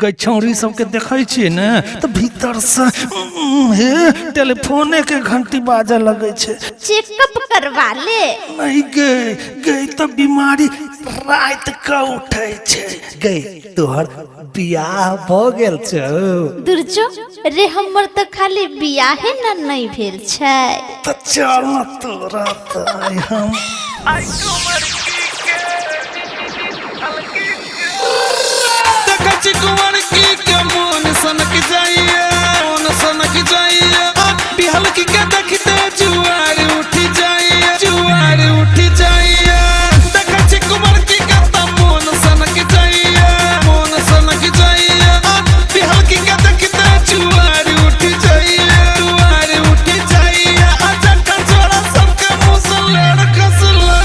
गछौरी सबके देखै छियै ने तो भीतर से हे टेलीफोने के घंटी बाजे लगे छे। चेकअप करवा ले। नहीं गई गई तो बीमारी रात का उठे छे। गई तोहर बियाह भ गेल छौ। दुर्जो रे हमर तो खाली बियाहे न नहीं भेल छै। तो चल न तोरा ताई हम आई कुमार की के कुमार की के मन सनक जाइए बिहल की के देखते जुआर उठी जाइए देखै छी कुमार की के त मन सनक जाइए बिहल की के देखते जुआर उठी जाइए आजा कंचोरा सबके मुंह से लेर खसलो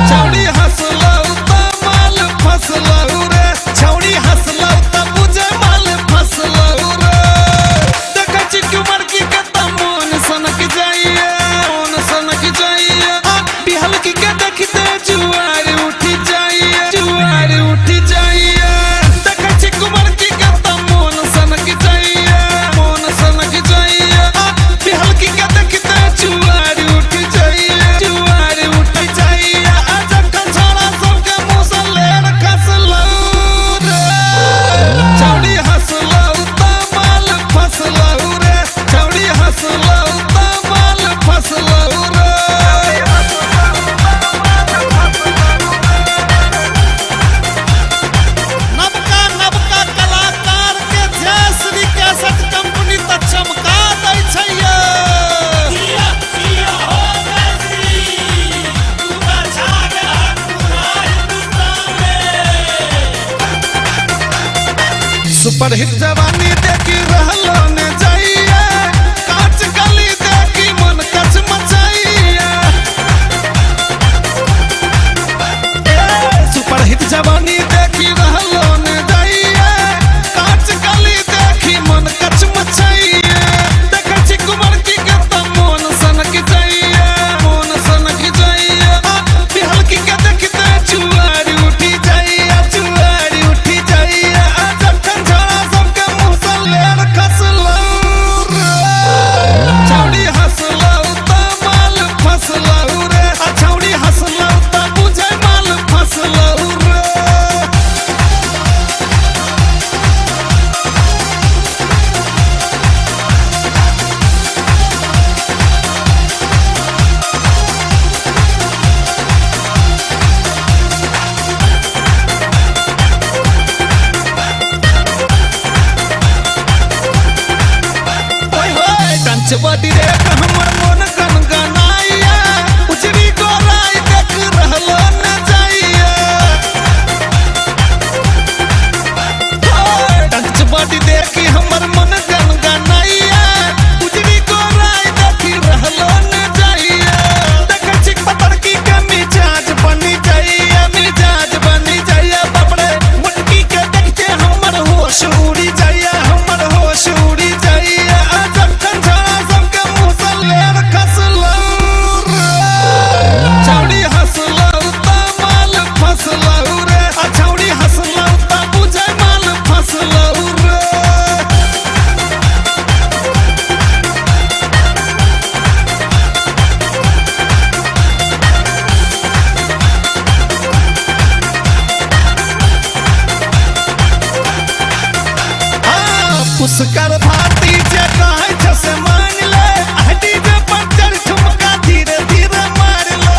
चौड़ी हंसलो त माल फसलो रे छौड़ी हंसलो त बुझे माल फसलो रे देखै छी कुमार की के त मन सनक जाइए बिहल की के देखते जुआर उठी जाइए देखै छी कुमार की के त मन सनक जाइए बिहल की के देखते जुआर उठी जाइए आजा कंचोरा सबके मुंह से लेर खसलो रे छौड़ी हंसलो त माल फसलो रे नवका कलाकार के जयश्री कैसेट कंपनी त चमका दै छै सुपर हिट जवानी देखी रहलो ने जाइए कांच गली देखी मन कच मचाइए सुपर हिट जवानी देखी रहलो ने जाइए कांच गली देखी मन कच मचाइए देखै छी कुमार की के त मन सनक जाइए बिहल की के देखते जुआर उठी जाइए आजा कंचोरा सबके मुंह से लेर खसलो रे छौड़ी हंसलो त माल फसलो रे छौड़ी हंसलो त बुझे माल फसलो रे बड़ी रे हमर मन गनगनाइया उजरी गोराई देख रहलो न जाइए टंच बड़ी देखी हमर मन गनगनाइया उजरी गोराई देख रहलो न जाइए देखै छी पतरकी के मिजाज बनी जाइए बापरे मुटकी के देखते हमर होश उड़ी जाइए आजा कंचोरा सबके मुंह से लेर खसलो रे छौड़ी हंसलो त माल फसलो रे छौड़ी हंसलो त बुझे माल फसलो रे पुष्कर भारती जे कहै छ से मान ले हड्डी जे पंचर ठुमका धीरे धीरे मार लो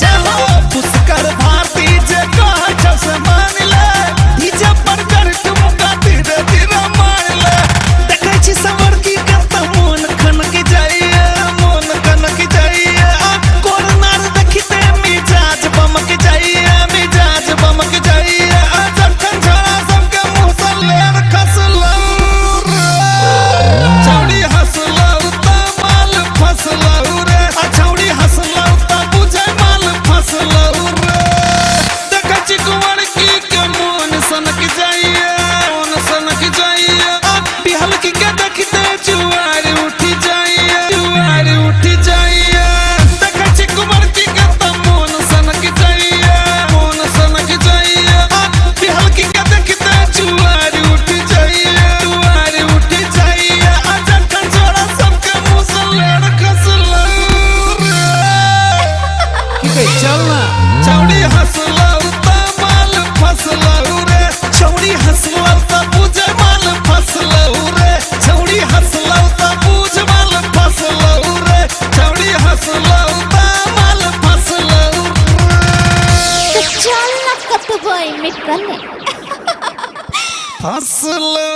चलो पुष्कर भारती जे कहै छ से मान ले डीजे पंचर ठुमका धीरे धीरे मार ले देखै छी सवर की के त मन खनक जाइए कोरनार देखते मिजाज बमक जाइए आजा कंचोरा सबके के चल ना छौड़ी हंसलौ त माल फसलौ रे छौड़ी हंसलौ त बुझ माल फसलौ रे छौड़ी हंसलौ त बुझ माल फसलौ रे छौड़ी हंसलौ त माल फसलौ तो चल ना कतबई में कने हंसलौ